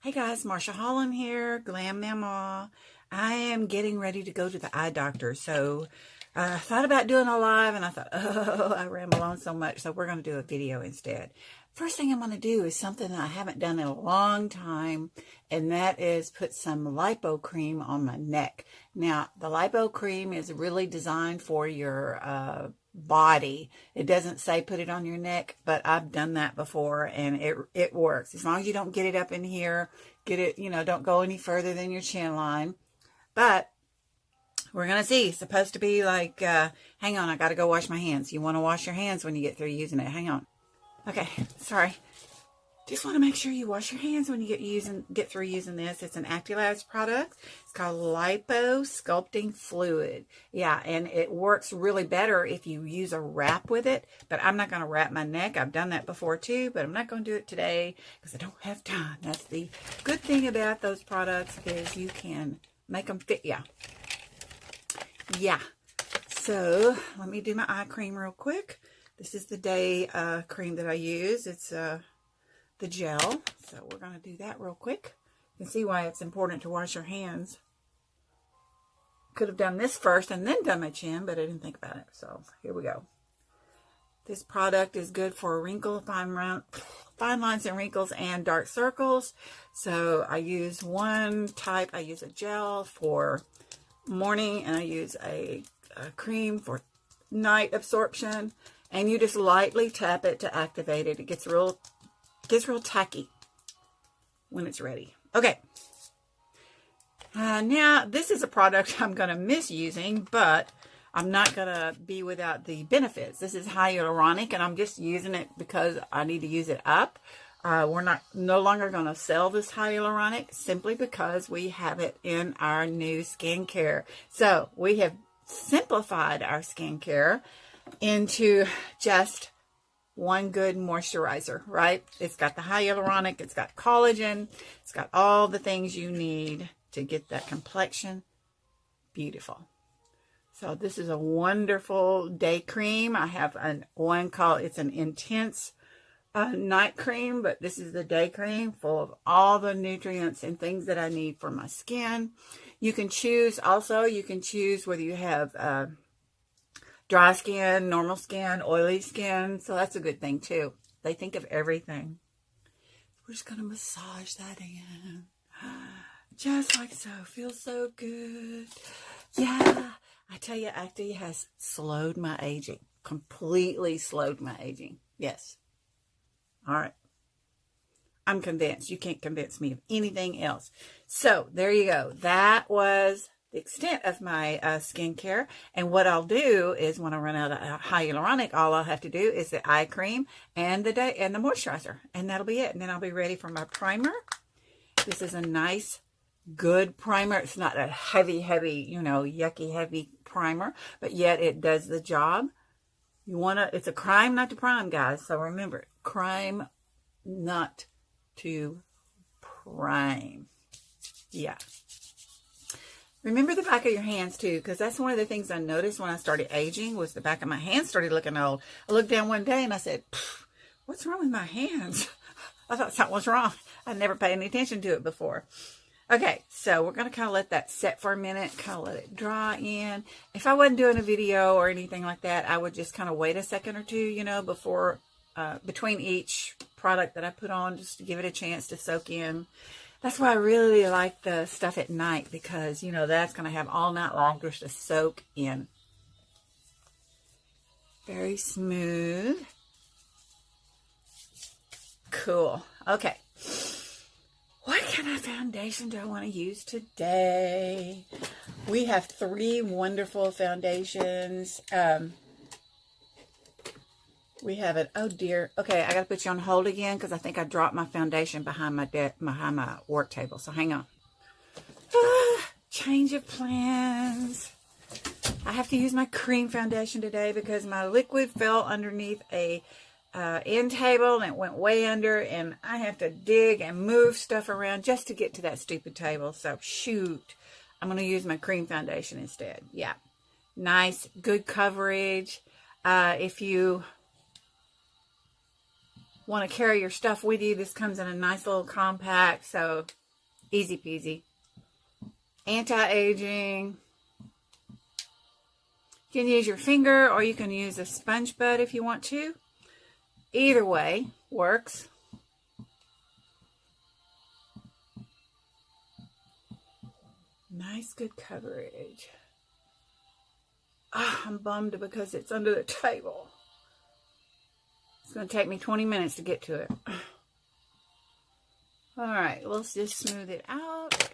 Hey guys, Marsha Holland here, Glam Mama. I am getting ready to go to the eye doctor. So I thought about doing a live and I thought, oh, I ramble on so much. So we're going to do a video instead. First thing I'm going to do is something that I haven't done in a long time. And that is put some lipo cream on my neck. Now, the lipo cream is really designed for your body. It doesn't say put it on your neck, but I've done that before and it works. As long as you don't get it up in here, get it, don't go any further than your chin line. But we're going to see. It's supposed to be like, hang on, I got to go wash my hands. You want to wash your hands when you get through using it. Hang on. Okay, sorry. Just want to make sure you wash your hands when you get through using this. It's an Actilabs product. It's called Lipo Sculpting Fluid. Yeah, and it works really better if you use a wrap with it. But I'm not going to wrap my neck. I've done that before too, but I'm not going to do it today because I don't have time. That's the good thing about those products is you can make them fit you. Yeah. So let me do my eye cream real quick. This is the day cream that I use. It's the gel. So we're going to do that real quick. You can see why it's important to wash your hands. Could have done this first and then done my chin, but I didn't think about it. So here we go. This product is good for fine lines and wrinkles and dark circles. So I use one type. I use a gel for morning and I use a cream for night absorption. And you just lightly tap it to activate it. It gets real tacky when it's ready. Okay. Now, this is a product I'm going to miss using, but I'm not going to be without the benefits. This is hyaluronic, and I'm just using it because I need to use it up. We're no longer going to sell this hyaluronic simply because we have it in our new skincare. So we have simplified our skincare into just one good moisturizer, right? It's got the hyaluronic, it's got collagen, it's got all the things you need to get that complexion beautiful. So this is a wonderful day cream. I have one called, it's an intense night cream, but this is the day cream full of all the nutrients and things that I need for my skin. You can choose whether you have dry skin, normal skin, oily skin. So that's a good thing too. They think of everything. We're just going to massage that in. Just like so. Feels so good. Yeah. I tell you, Acti has slowed my aging. Completely slowed my aging. Yes. All right. I'm convinced. You can't convince me of anything else. So there you go. That was the extent of my skincare. And what I'll do is when I run out of hyaluronic, all I'll have to do is the eye cream and the moisturizer, and that'll be it. And then I'll be ready for my primer. This is a nice, good primer. It's not a heavy, yucky, heavy primer, but yet it does the job. It's a crime not to prime, guys. So remember, crime not to prime. Yeah. Remember the back of your hands too, because that's one of the things I noticed when I started aging was the back of my hands started looking old. I looked down one day and I said, what's wrong with my hands? I thought something was wrong. I never paid any attention to it before. Okay, so we're going to kind of let that set for a minute, kind of let it dry in. If I wasn't doing a video or anything like that, I would just kind of wait a second or two, before, between each product that I put on, just to give it a chance to soak in. That's why I really like the stuff at night because, that's going to have all night long just to soak in. Very smooth. Cool. Okay. What kind of foundation do I want to use today? We have 3 wonderful foundations. We have it. Oh dear. Okay, I got to put you on hold again because I think I dropped my foundation behind my work table. So hang on. Change of plans. I have to use my cream foundation today because my liquid fell underneath a end table and it went way under, and I have to dig and move stuff around just to get to that stupid table. So shoot, I'm going to use my cream foundation instead. Yeah, nice, good coverage. If you want to carry your stuff with you, this comes in a nice little compact, so easy peasy. Anti-aging. You can use your finger or you can use a sponge bud if you want to. Either way works. Nice, good coverage. I'm bummed because it's under the table. It's going to take me 20 minutes to get to it. All right, let's just smooth it out.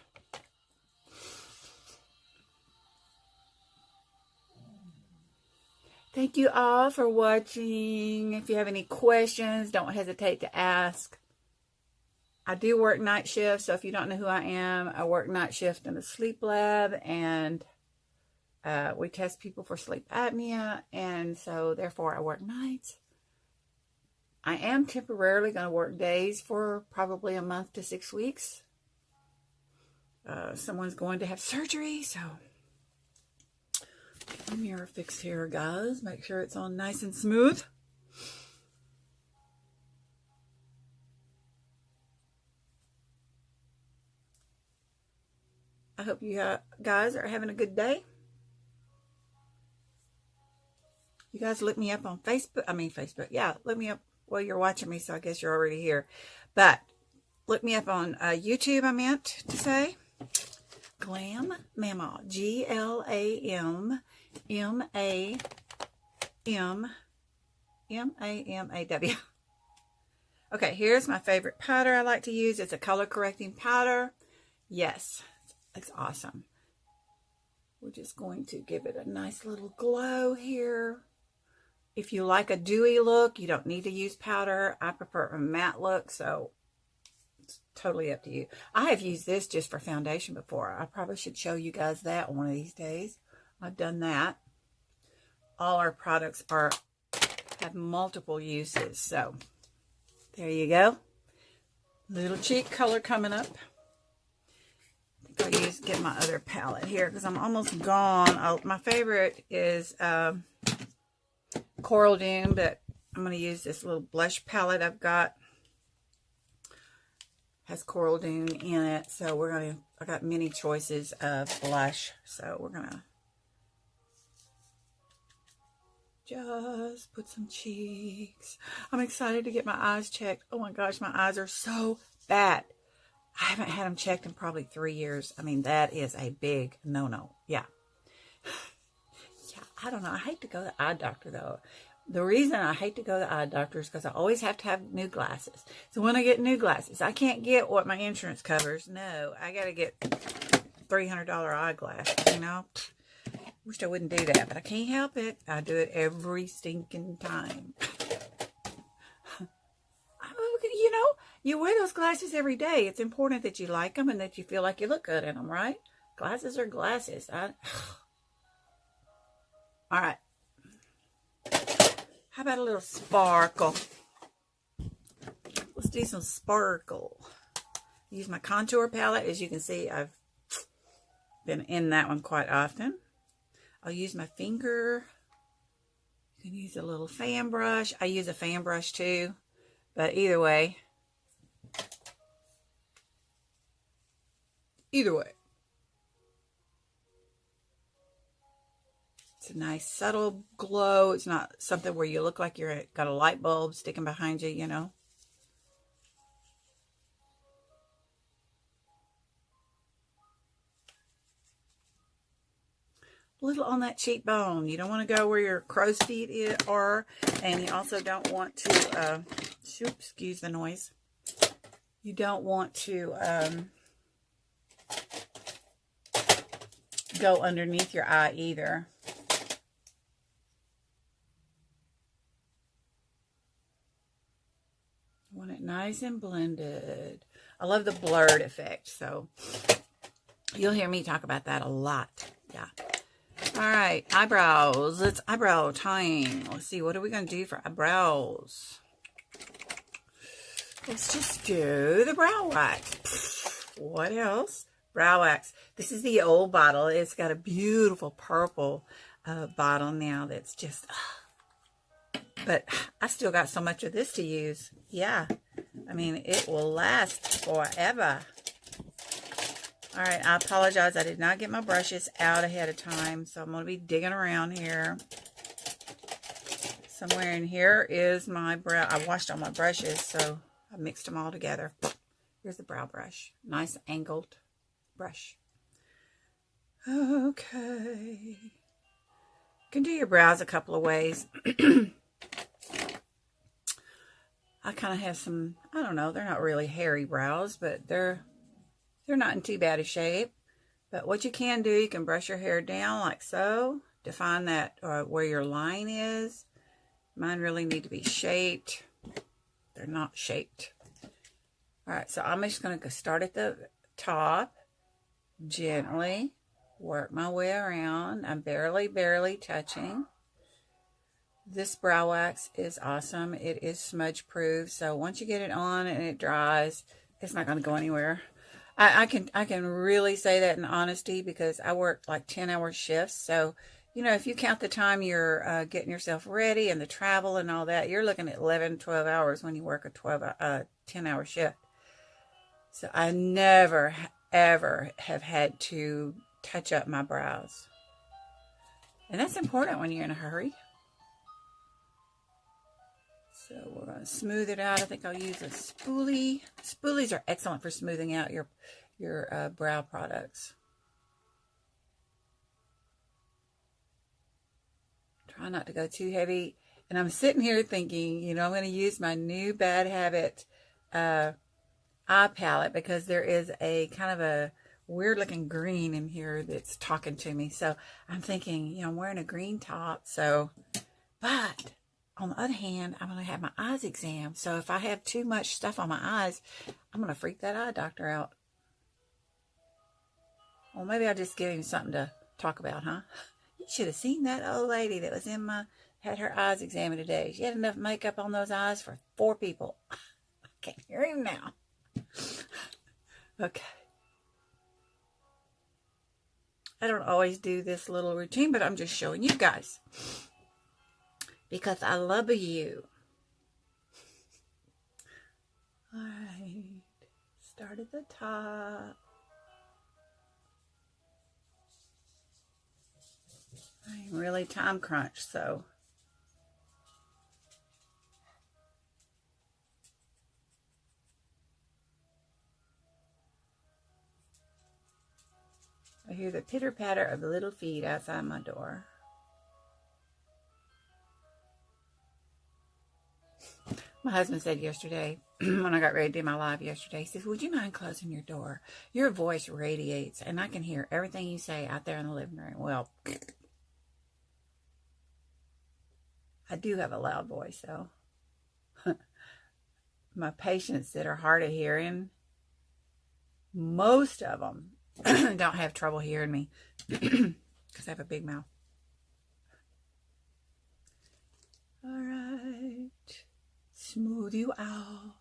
Thank you all for watching. If you have any questions, don't hesitate to ask. I do work night shift, so if you don't know who I am, I work night shift in the sleep lab, and we test people for sleep apnea, and so therefore I work nights. I am temporarily going to work days for probably a month to 6 weeks. Someone's going to have surgery, so get my mirror fixed here, guys. Make sure it's on nice and smooth. I hope you guys are having a good day. You guys look me up on Facebook. Yeah, look me up. Well, you're watching me, so I guess you're already here. But look me up on YouTube, I meant to say. Glam Mama. GLAMMAMAW. Okay, here's my favorite powder I like to use. It's a color correcting powder. Yes, it's awesome. We're just going to give it a nice little glow here. If you like a dewy look, you don't need to use powder. I prefer a matte look, so it's totally up to you. I have used this just for foundation before. I probably should show you guys that one of these days. I've done that. All our products have multiple uses, so there you go. Little cheek color coming up. I think I'll get my other palette here because I'm almost gone. My favorite is Coral Dune, but I'm going to use this little blush palette I've got. Has Coral Dune in it, so I got many choices of blush, so we're going to just put some cheeks. I'm excited to get my eyes checked. Oh my gosh, my eyes are so bad. I haven't had them checked in probably 3 years. I mean, that is a big no-no. Yeah. Yeah, I don't know. I hate to go to the eye doctor, though. The reason I hate to go to the eye doctor is because I always have to have new glasses. So when I get new glasses, I can't get what my insurance covers. No, I got to get $300 eyeglasses, you know. Wish I wouldn't do that, but I can't help it. I do it every stinking time. You know, you wear those glasses every day. It's important that you like them and that you feel like you look good in them, right? Glasses are glasses. All right. How about a little sparkle? Let's do some sparkle. Use my contour palette. As you can see, I've been in that one quite often. I'll use my finger. You can use a little fan brush. I use a fan brush too. But either way. It's a nice subtle glow. It's not something where you look like you're got a light bulb sticking behind you, you know. A little on that cheekbone. You don't want to go where your crow's feet are, and you also don't want to, excuse the noise. You don't want to go underneath your eye either. You want it nice and blended. I love the blurred effect, so you'll hear me talk about that a lot. Yeah. All right, eyebrows. It's eyebrow time. Let's see, what are we going to do for eyebrows? Let's just do the brow wax. What else? Brow wax. This is the old bottle. It's got a beautiful purple bottle now that's just But I still got so much of this to use. Yeah. I mean, it will last forever. All right, I apologize. I did not get my brushes out ahead of time, so I'm going to be digging around here. Somewhere in here is my brow. I washed all my brushes, so I mixed them all together. Here's the brow brush. Nice angled brush. Okay. You can do your brows a couple of ways. I kind of have some, I don't know, they're not really hairy brows, but they're not in too bad a shape. But what you can do, you can brush your hair down like so to find that where your line is. Mine really need to be shaped. They're not shaped. All right, so I'm just going to start at the top, gently work my way around. I'm barely touching. This brow wax is awesome. It is smudge proof, so once you get it on and it dries, it's not going to go anywhere. I can really say that in honesty because I work like 10-hour shifts. So, you know, if you count the time you're getting yourself ready and the travel and all that, you're looking at 11, 12 hours when you work a 10-hour shift. So I never, ever have had to touch up my brows. And that's important when you're in a hurry. So we're going to smooth it out. I think I'll use a spoolie. Spoolies are excellent for smoothing out your brow products. Try not to go too heavy. And I'm sitting here thinking, you know, I'm going to use my new Bad Habit eye palette because there is a kind of a weird looking green in here that's talking to me. So I'm thinking, you know, I'm wearing a green top. So, but on the other hand, I'm going to have my eyes examined. So if I have too much stuff on my eyes, I'm going to freak that eye doctor out. Well, maybe I'll just give him something to talk about, huh? You should have seen that old lady that was had her eyes examined today. She had enough makeup on those eyes for 4 people. I can't hear him now. Okay. I don't always do this little routine, but I'm just showing you guys. Because I love you. All right. Start at the top. I'm really time crunched, so. I hear the pitter patter of the little feet outside my door. My husband said yesterday, when I got ready to do my live yesterday, he says, would you mind closing your door? Your voice radiates, and I can hear everything you say out there in the living room. Well, I do have a loud voice, though. My patients that are hard of hearing, most of them don't have trouble hearing me because I have a big mouth. All right. Smooth you out.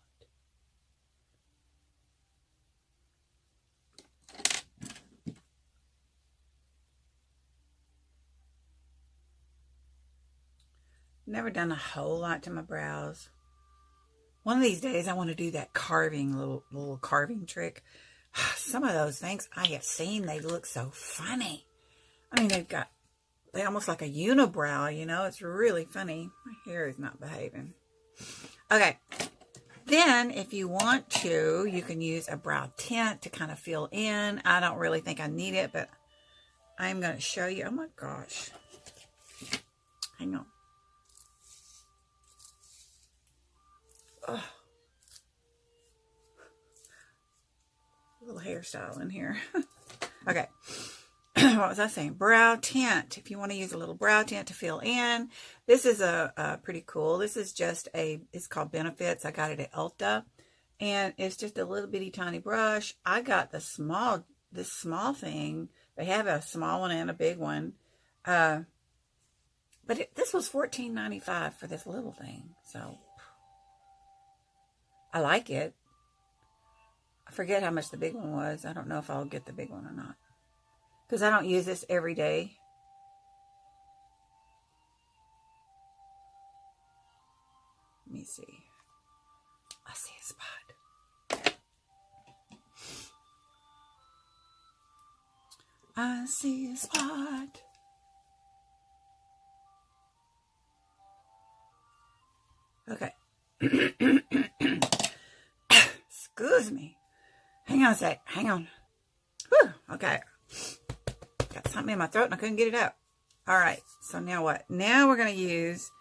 Never done a whole lot to my brows. One of these days I want to do that carving, little carving trick. Some of those things I have seen, they look so funny. I mean, they almost like a unibrow, you know. It's really funny. My hair is not behaving. Okay. Then, if you want to, you can use a brow tint to kind of fill in. I don't really think I need it, but I'm going to show you. Oh my gosh. Hang on. Oh. A little hairstyle in here. Okay. What was I saying? Brow tint. If you want to use a little brow tint to fill in. This is a pretty cool. This is just it's called Benefits. I got it at Ulta. And it's just a little bitty tiny brush. I got this small thing. They have a small one and a big one. But this was $14.95 for this little thing. So, I like it. I forget how much the big one was. I don't know if I'll get the big one or not. Because I don't use this every day. Let me see. I see a spot. I see a spot. Okay. Excuse me. Hang on a sec. Hang on. Whew. Okay. Got something in my throat and I couldn't get it out. All right. So now what? Now we're going to use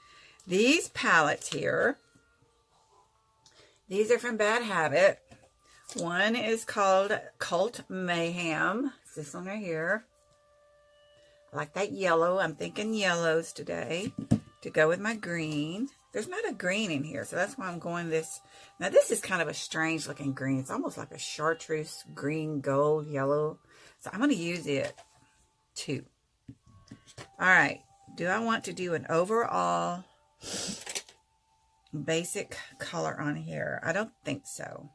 these palettes here. These are from Bad Habit. One is called Cult Mayhem. It's this one right here. I like that yellow. I'm thinking yellows today to go with my green. There's not a green in here, so that's why I'm going this. Now, this is kind of a strange looking green. It's almost like a chartreuse green, gold, yellow. So I'm going to use it too. All right. Do I want to do an overall basic color on here? I don't think so.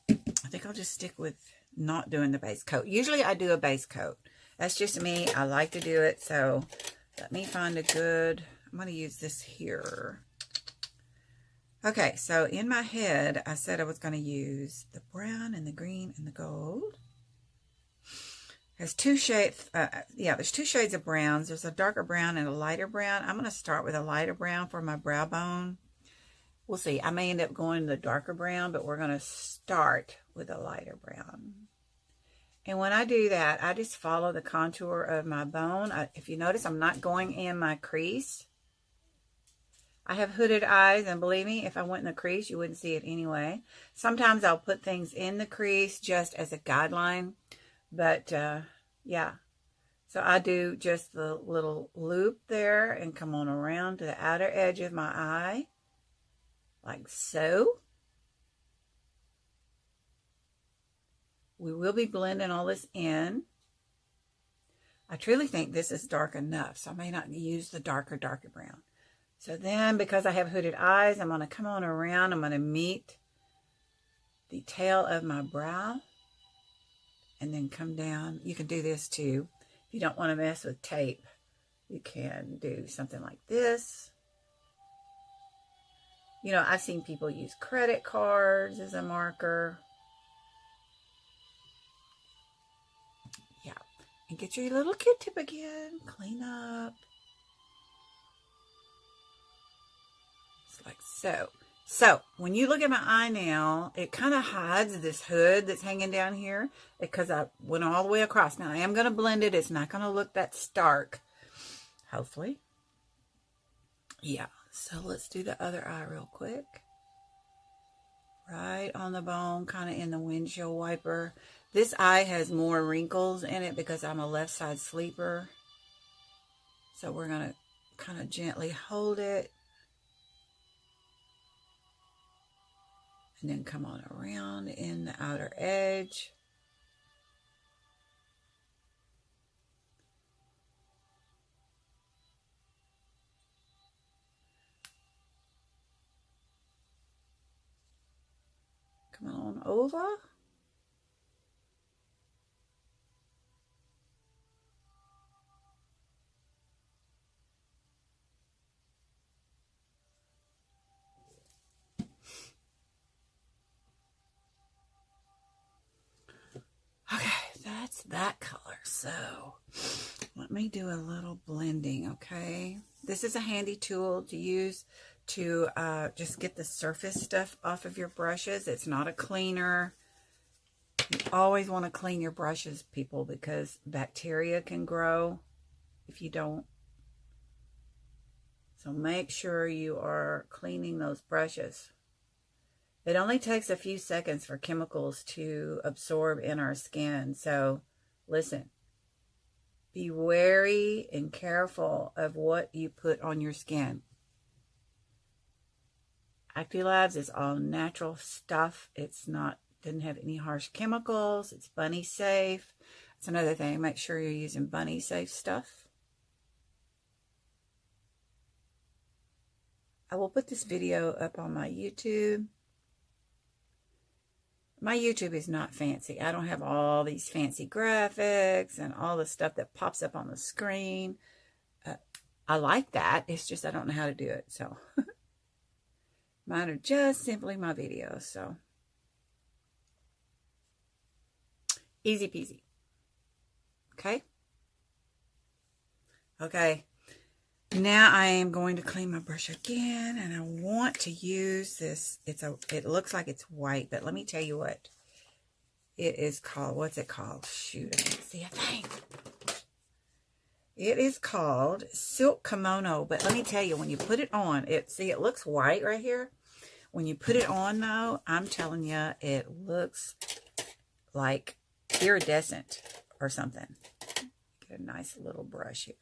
I think I'll just stick with not doing the base coat. Usually I do a base coat. That's just me. I like to do it. So let me find a good, I'm going to use this here. Okay, so in my head, I said I was going to use the brown and the green and the gold. There's two shades, there's two shades of browns. There's a darker brown and a lighter brown. I'm going to start with a lighter brown for my brow bone. We'll see. I may end up going the darker brown, but we're going to start with a lighter brown. And when I do that, I just follow the contour of my bone. If you notice, I'm not going in my crease. I have hooded eyes, and believe me, if I went in the crease, you wouldn't see it anyway. Sometimes I'll put things in the crease just as a guideline. But, yeah. So I do just the little loop there and come on around to the outer edge of my eye. Like so. We will be blending all this in. I truly think this is dark enough, so I may not use the darker brown. So then, because I have hooded eyes, I'm going to come on around. I'm going to meet the tail of my brow and then come down. You can do this too. If you don't want to mess with tape, you can do something like this. You know, I've seen people use credit cards as a marker. Yeah. And get your little Q-tip again. Clean up. Just like so. So, when you look at my eye now, it kind of hides this hood that's hanging down here because I went all the way across. Now, I am going to blend it. It's not going to look that stark. Hopefully. Yeah. So let's do the other eye real quick. Right on the bone, kind of in the windshield wiper. This eye has more wrinkles in it because I'm a left side sleeper. So we're going to kind of gently hold it. And then come on around in the outer edge. Come on over. Okay, that's that color. So let me do a little blending, okay? This is a handy tool to use to just get the surface stuff off of your brushes. It's not a cleaner. You always want to clean your brushes, people, because bacteria can grow if you don't. So make sure you are cleaning those brushes. It only takes a few seconds for chemicals to absorb in our skin. So listen, be wary and careful of what you put on your skin. Actilabs is all natural stuff. It's not, doesn't have any harsh chemicals. It's bunny safe. That's another thing. Make sure you're using bunny safe stuff. I will put this video up on my YouTube. My YouTube is not fancy. I don't have all these fancy graphics and all the stuff that pops up on the screen. I like that. It's just I don't know how to do it. So Mine are just simply my videos, so easy peasy. Okay? Okay. Now I am going to clean my brush again, and I want to use this. It looks like it's white, but let me tell you what it is called. What's it called? Shoot, I can't see a thing. It is called Silk Kimono, but let me tell you, when you put it on, it looks white right here. When you put it on, though, I'm telling you, it looks like iridescent or something. Get a nice little brush here.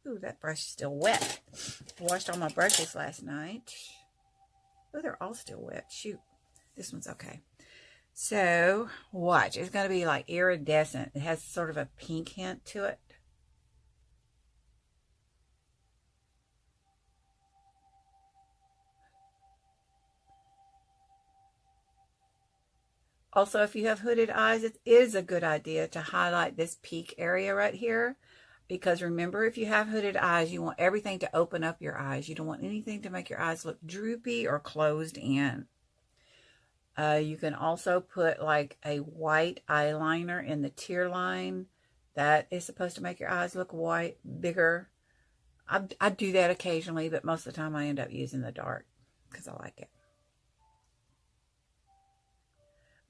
Ooh, that brush is still wet. I washed all my brushes last night. Oh, they're all still wet. Shoot. This one's okay. So, watch. It's going to be like iridescent. It has sort of a pink hint to it. Also, if you have hooded eyes, it is a good idea to highlight this peak area right here. Because remember, if you have hooded eyes, you want everything to open up your eyes. You don't want anything to make your eyes look droopy or closed in. You can also put like a white eyeliner in the tear line. That is supposed to make your eyes look white, bigger. I do that occasionally, but most of the time I end up using the dark because I like it.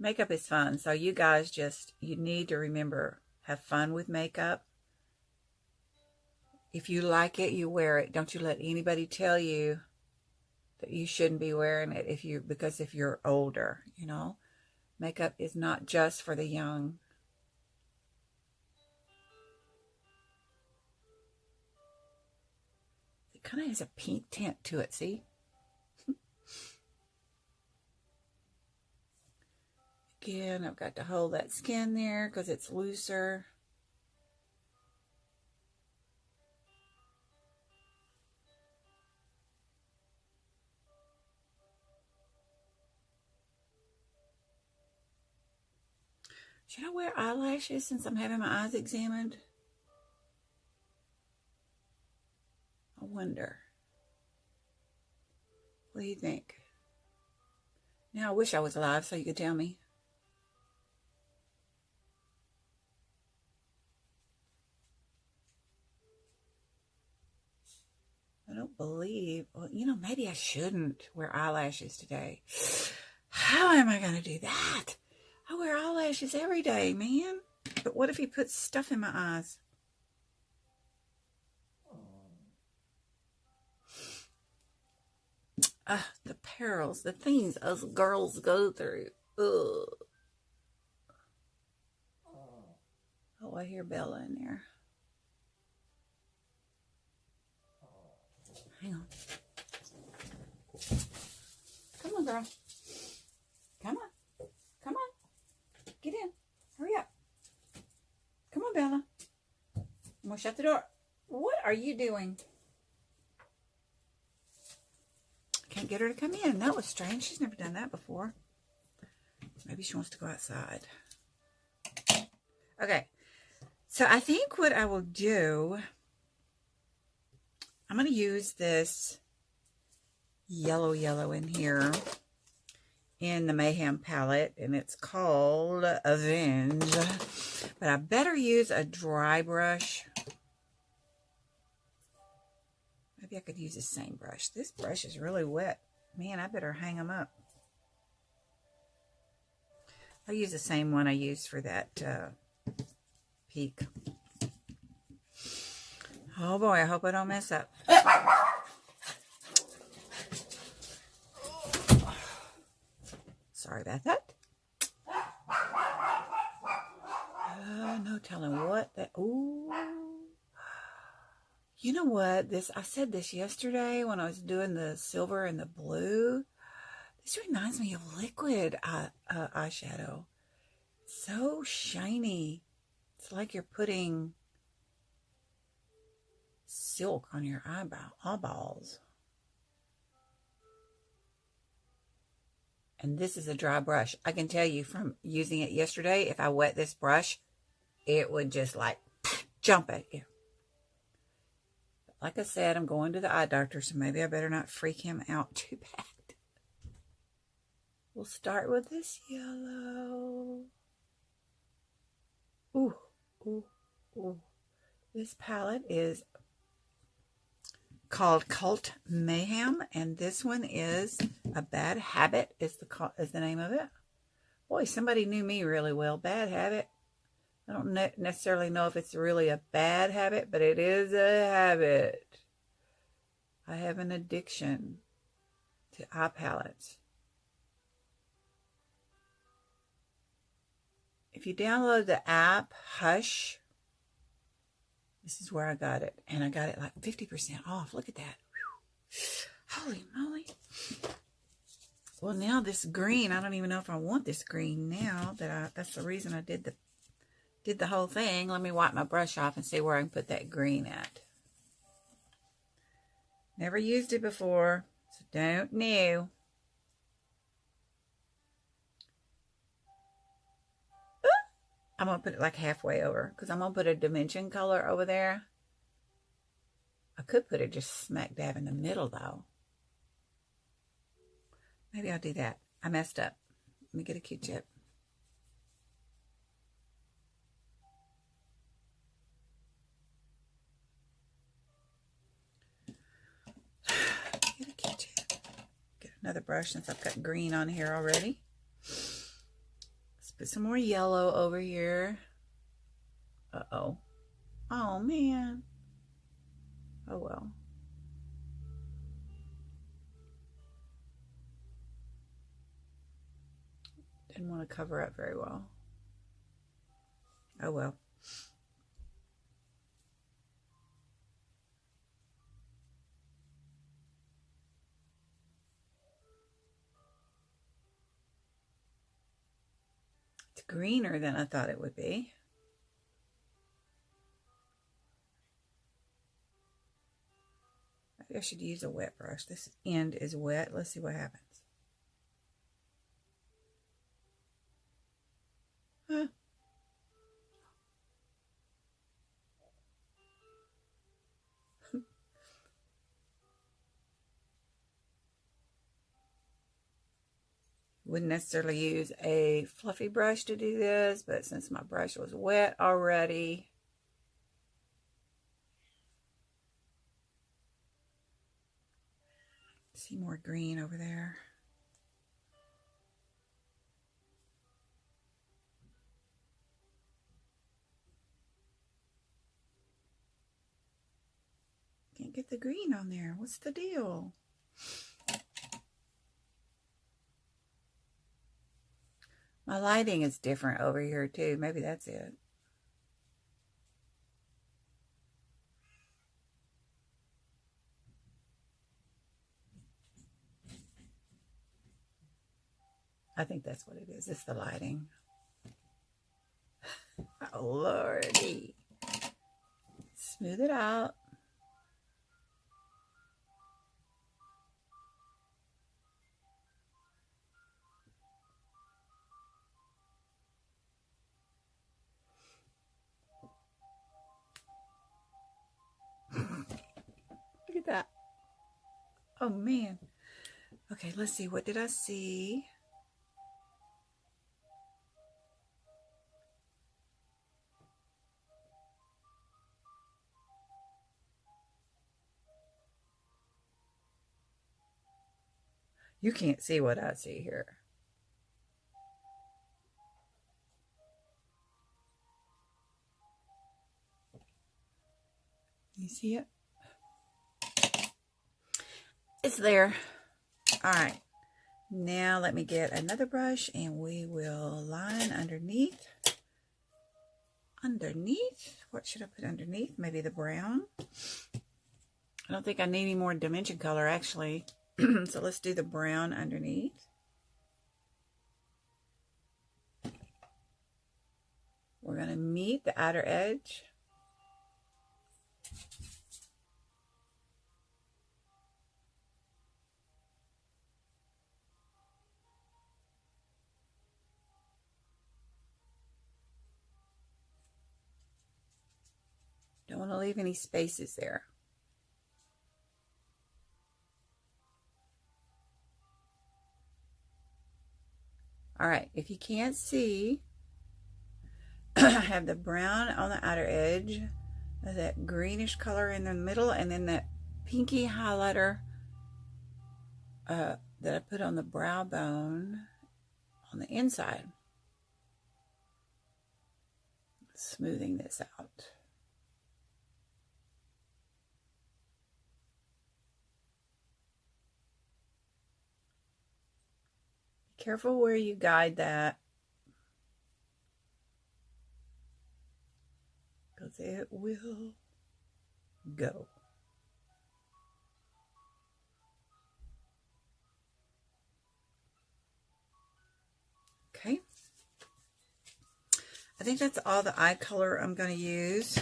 Makeup is fun, so you guys you need to remember, have fun with makeup. If you like it, you wear it. Don't you let anybody tell you that you shouldn't be wearing it because if you're older, you know. Makeup is not just for the young. It kind of has a pink tint to it, see? Again, I've got to hold that skin there because it's looser. Should I wear eyelashes since I'm having my eyes examined? I wonder. What do you think? Now, I wish I was live so you could tell me. I don't believe, well, you know, maybe I shouldn't wear eyelashes today. How am I going to do that? I wear eyelashes every day, man. But what if he puts stuff in my eyes? The perils, the things us girls go through. Ugh. Oh, I hear Bella in there. Hang on. Come on, girl. Come on. Come on. Get in. Hurry up. Come on, Bella. I'm going to shut the door. What are you doing? Can't get her to come in. That was strange. She's never done that before. Maybe she wants to go outside. Okay. So I think what I will do, I'm going to use this yellow in here in the Mayhem palette, and it's called Avenge. But I better use a dry brush. Maybe I could use the same brush. This brush is really wet. Man, I better hang them up. I'll use the same one I used for that peak. Oh boy, I hope I don't mess up. Sorry about that. No telling what that. Ooh. You know what? I said this yesterday when I was doing the silver and the blue. This reminds me of liquid eyeshadow. So shiny. It's like you're putting silk on your eyeballs. And this is a dry brush. I can tell you from using it yesterday, if I wet this brush, it would just like jump at you. Like I said, I'm going to the eye doctor, so maybe I better not freak him out too bad. We'll start with this yellow. Ooh, ooh, ooh. This palette is called Cult Mayhem, and this one is A Bad Habit is the name of it. Boy, somebody knew me really well. Bad Habit. I don't necessarily know if it's really a bad habit, but it is a habit. I have an addiction to eye palettes. If you download the app Hush, this is where I got it. And I got it like 50% off. Look at that. Whew. Holy moly. Well, now this green, I don't even know if I want this green now. That's the reason I did the whole thing. Let me wipe my brush off and see where I can put that green at. Never used it before, so don't know. I'm going to put it like halfway over because I'm going to put a dimension color over there. I could put it just smack dab in the middle though. Maybe I'll do that. I messed up. Let me get a Q-tip. Get a Q-tip. Get another brush since I've got green on here already. Let's put some more yellow over here. Uh-oh. Oh, man. Oh, well. Didn't want to cover up very well. Oh, well. It's greener than I thought it would be. Maybe I should use a wet brush. This end is wet. Let's see what happens. Huh. Wouldn't necessarily use a fluffy brush to do this, but since my brush was wet already, see more green over there. Can't get the green on there. What's the deal? My lighting is different over here too. Maybe that's it. I think that's what it is. It's the lighting. Oh, Lordy. Smooth it out. Look at that. Oh, man. Okay, let's see. What did I see? You can't see what I see here. You see it? It's there. All right. Now let me get another brush and we will line underneath. Underneath? What should I put underneath? Maybe the brown. I don't think I need any more dimension color actually. So let's do the brown underneath. We're going to meet the outer edge. Don't want to leave any spaces there. All right, if you can't see, I have the brown on the outer edge, that greenish color in the middle, and then that pinky highlighter that I put on the brow bone on the inside. Smoothing this out. Be careful where you guide that, because it will go. Okay. I think that's all the eye color I'm going to use.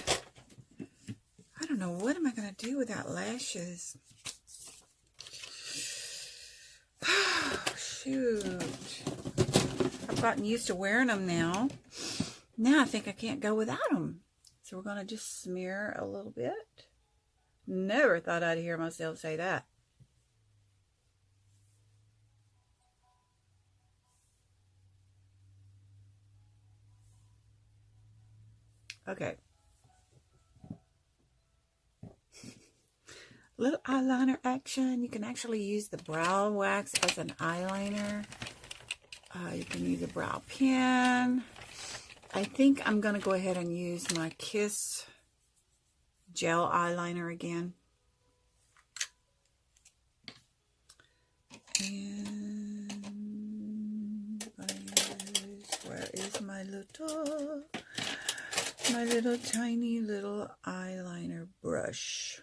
I don't know, what am I going to do without lashes? Oh, shoot. I've gotten used to wearing them now. Now I think I can't go without them. So we're going to just smear a little bit. Never thought I'd hear myself say that. Okay. Little eyeliner action. You can actually use the brow wax as an eyeliner. You can use a brow pen. I think I'm going to go ahead and use my Kiss gel eyeliner again. And where is my little tiny little eyeliner brush?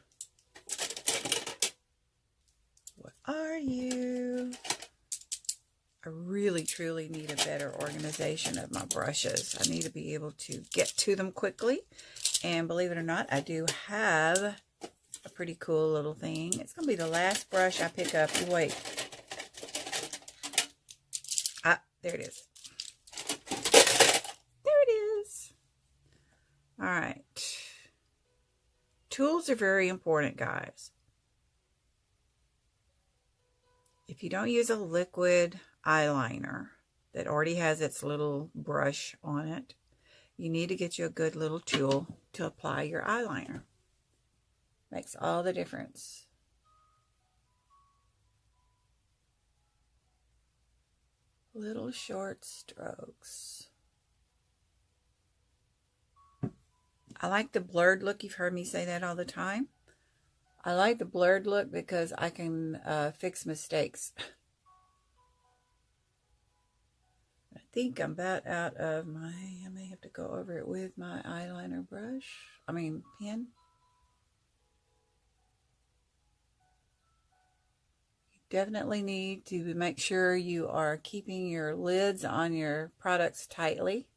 What are you? I really, truly need a better organization of my brushes. I need to be able to get to them quickly. And believe it or not, I do have a pretty cool little thing. It's going to be the last brush I pick up. Wait. Ah, there it is. There it is. All right. Tools are very important, guys. If you don't use a liquid eyeliner that already has its little brush on it, you need to get you a good little tool to apply your eyeliner. Makes all the difference. Little short strokes. I like the blurred look. You've heard me say that all the time. I like the blurred look because I can fix mistakes. I think I'm about out of my, I may have to go over it with my eyeliner brush. I mean, pen. You definitely need to make sure you are keeping your lids on your products tightly.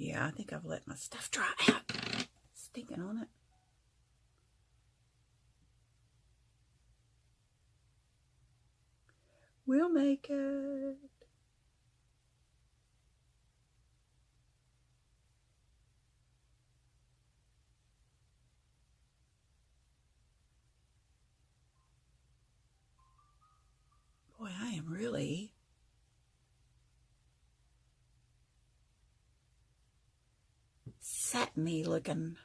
Yeah, I think I've let my stuff dry out. Stinking on it. We'll make it. Boy, I am really satiny looking.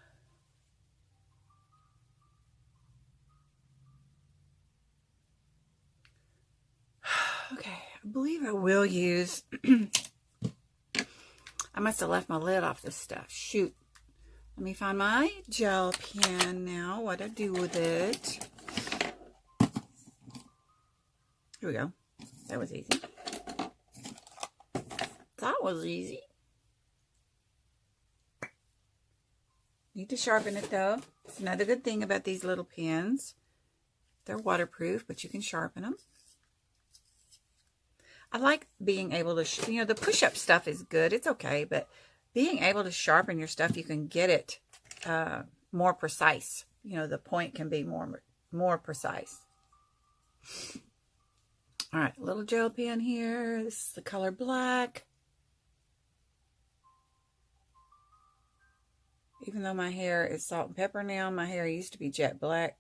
Okay, I believe I will use, I must have left my lid off this stuff. Shoot. Let me find my gel pen now. What I do with it. Here we go. That was easy. That was easy. Need to sharpen it though. It's another good thing about these little pens. They're waterproof, but you can sharpen them. I like being able to, you know, the push-up stuff is good. It's okay, but being able to sharpen your stuff, you can get it more precise. You know, the point can be more precise. All right, little gel pen here. This is the color black. Even though my hair is salt and pepper now, my hair used to be jet black.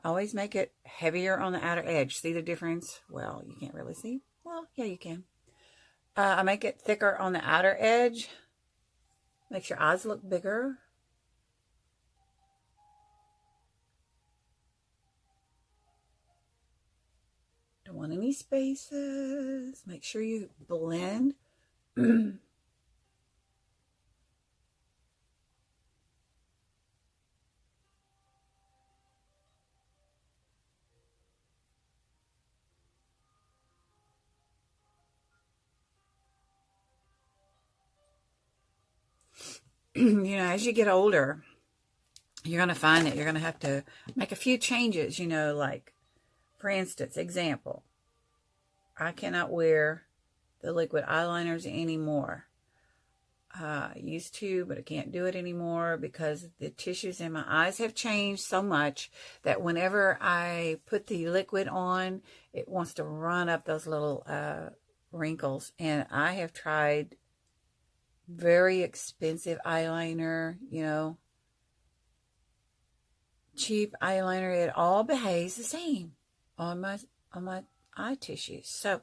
Always make it heavier on the outer edge. See the difference? Well, you can't really see. Well, yeah, you can. I make it thicker on the outer edge. Makes your eyes look bigger. Don't want any spaces. Make sure you blend. You know, as you get older, you're going to find that you're going to have to make a few changes, you know, like, for instance, example, I cannot wear the liquid eyeliners anymore. I used to, but I can't do it anymore because the tissues in my eyes have changed so much that whenever I put the liquid on, it wants to run up those little wrinkles. And I have tried very expensive eyeliner, you know, cheap eyeliner. It all behaves the same on my eye tissues. So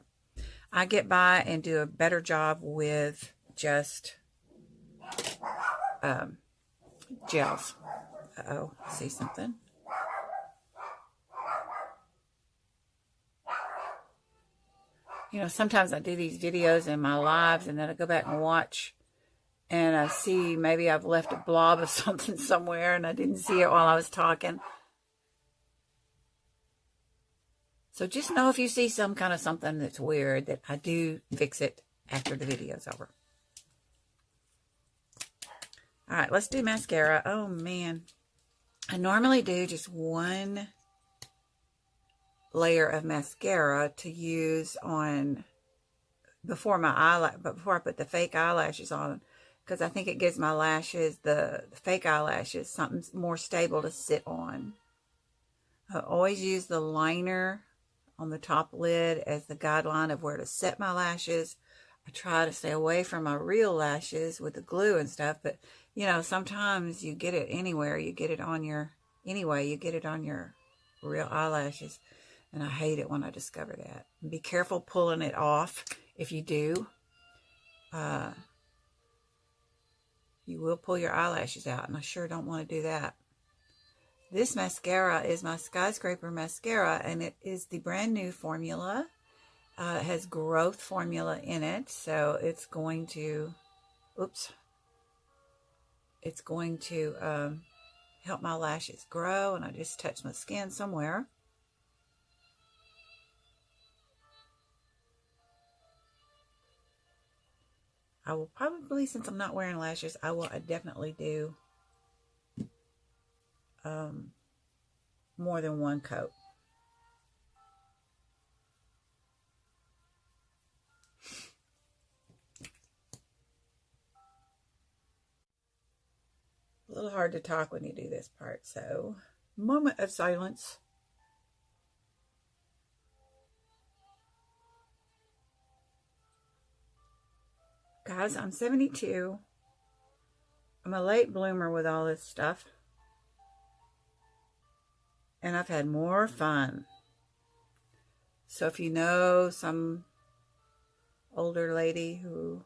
I get by and do a better job with just gels. Uh-oh, see something? You know, sometimes I do these videos in my lives and then I go back and watch and I see maybe I've left a blob of something somewhere and I didn't see it while I was talking. So just know if you see some kind of something that's weird that I do fix it after the video's over. All right, let's do mascara. Oh, man. I normally do just one layer of mascara to use on before I put the fake eyelashes on, because I think it gives my lashes, the fake eyelashes, something more stable to sit on. I always use the liner on the top lid as the guideline of where to set my lashes. I try to stay away from my real lashes with the glue and stuff, but you know, sometimes you get it anywhere. You get it on your, anyway, you get it on your real eyelashes. And I hate it when I discover that. Be careful pulling it off if you do. You will pull your eyelashes out, and I sure don't want to do that. This mascara is my Skyscraper mascara, and it is the brand new formula. It has growth formula in it, so it's going to, it's going to help my lashes grow, and I just touched my skin somewhere. I will probably, since I'm not wearing lashes, I will definitely do more than one coat. A little hard to talk when you do this part, so moment of silence. Guys, I'm 72. I'm a late bloomer with all this stuff. And I've had more fun. So if you know some older lady who,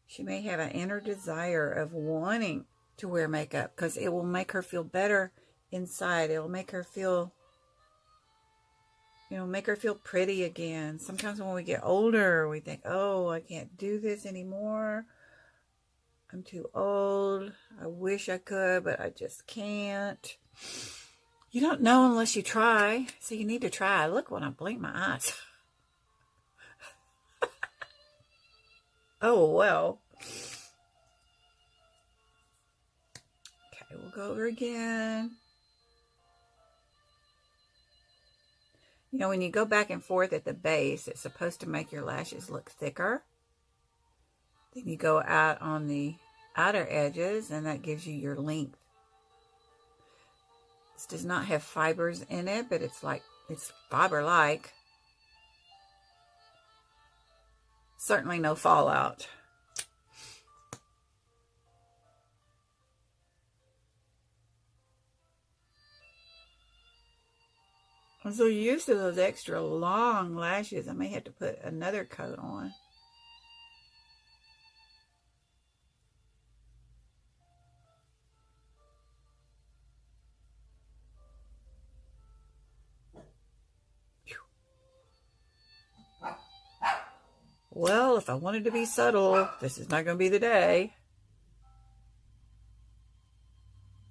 she may have an inner desire of wanting to wear makeup because it will make her feel better inside. It will make her feel, you know, make her feel pretty again. Sometimes when we get older, we think, oh, I can't do this anymore. I'm too old. I wish I could, but I just can't. You don't know unless you try. So you need to try. Look when I blink my eyes. Oh, well. Okay, we'll go over again. You know, when you go back and forth at the base, it's supposed to make your lashes look thicker. Then you go out on the outer edges, and that gives you your length. This does not have fibers in it, but it's fiber-like. Certainly no fallout. I'm so used to those extra long lashes, I may have to put another coat on. Well, if I wanted to be subtle, this is not going to be the day.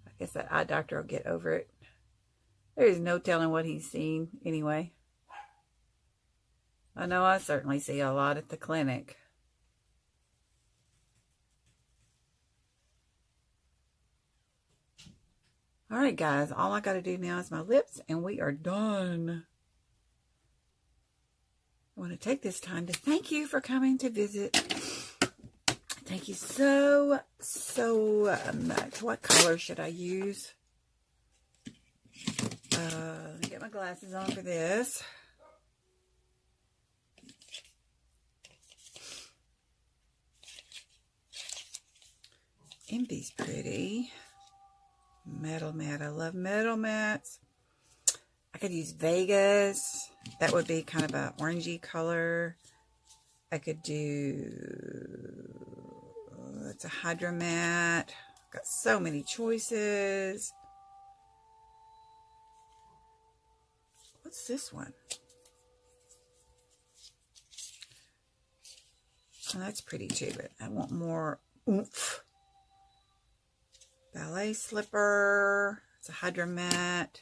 I guess that eye doctor will get over it. There is no telling what he's seen anyway. I know I certainly see a lot at the clinic. All right, guys, all I got to do now is my lips, and we are done. I want to take this time to thank you for coming to visit. Thank you so much. What color should I use? Let me get my glasses on for this. Envy's pretty. Metal matte. I love metal mattes. I could use Vegas. That would be kind of an orangey color. I could do, it's a Hydro Matte. Got so many choices. What's this one? Oh, that's pretty too, but I want more oomph. Ballet Slipper. It's a Hydro Matte.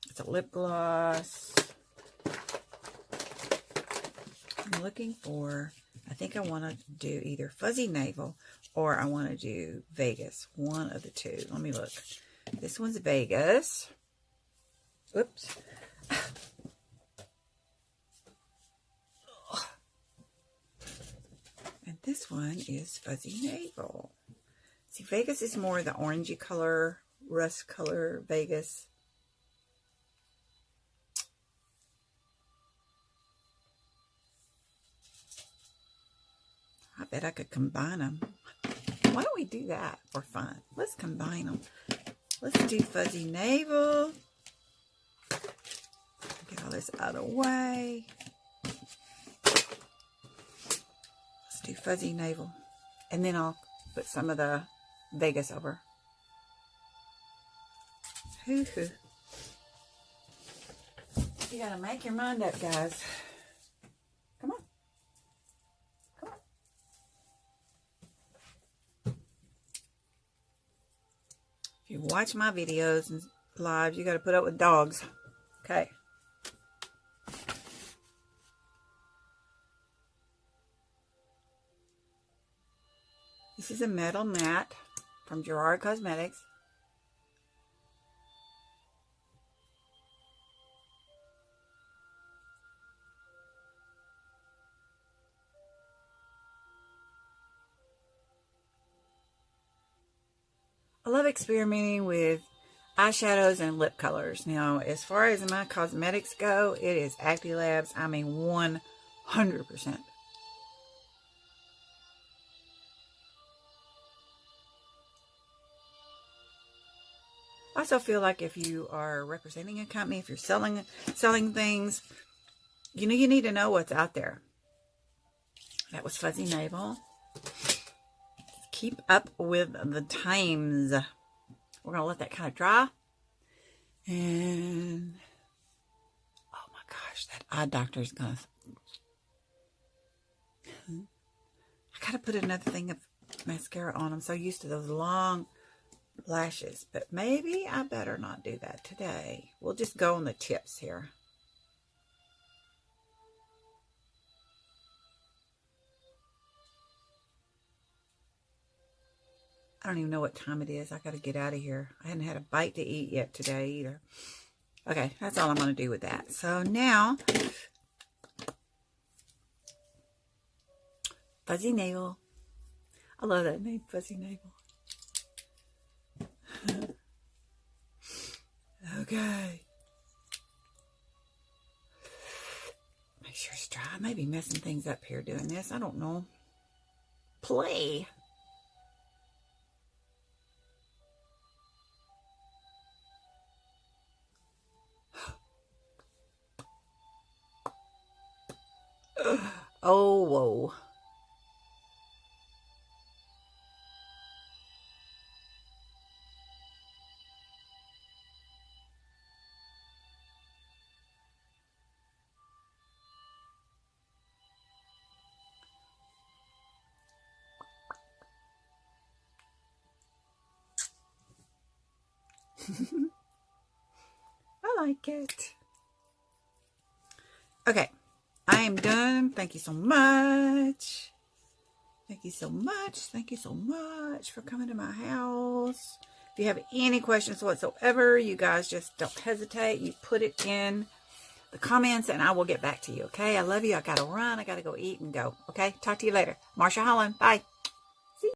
It's a lip gloss. I'm looking for, I think I want to do either Fuzzy Navel or I want to do Vegas. One of the two. Let me look. This one's Vegas. Whoops. And this one is Fuzzy Navel. See, Vegas is more the orangey color, rust color Vegas. I bet I could combine them. Why don't we do that for fun? Let's combine them. Let's do Fuzzy Navel. Get all this out of the way. Let's do Fuzzy Navel. And then I'll put some of the Vegas over. Hoo-hoo. You gotta make your mind up, guys. Come on. Come on. If you watch my videos and lives, you gotta put up with dogs. Okay. This is a metal matte from Gerard Cosmetics. I love experimenting with eyeshadows and lip colors. Now, as far as my cosmetics go, it is Actilabs. I mean, 100%. I also feel like if you are representing a company, if you're selling things, you know, you need to know what's out there. That was Fuzzy Navel. Keep up with the times. We're going to let that kind of dry. And, oh my gosh, that eye doctor is going to... I got to put another thing of mascara on. I'm so used to those long lashes. But maybe I better not do that today. We'll just go on the tips here. I don't even know what time it is. I got to get out of here. I hadn't had a bite to eat yet today either. Okay, that's all I'm going to do with that. So now, Fuzzy Navel. I love that name, Fuzzy Navel. Okay. Make sure it's dry. I may be messing things up here doing this. I don't know. Play. Oh, whoa. I like it. Okay, I am done. Thank you so much. Thank you so much. Thank you so much for coming to my house. If you have any questions whatsoever, you guys just don't hesitate. You put it in the comments and I will get back to you. Okay, I love you. I got to run. I got to go eat and go. Okay, talk to you later. Marsha Holland. Bye.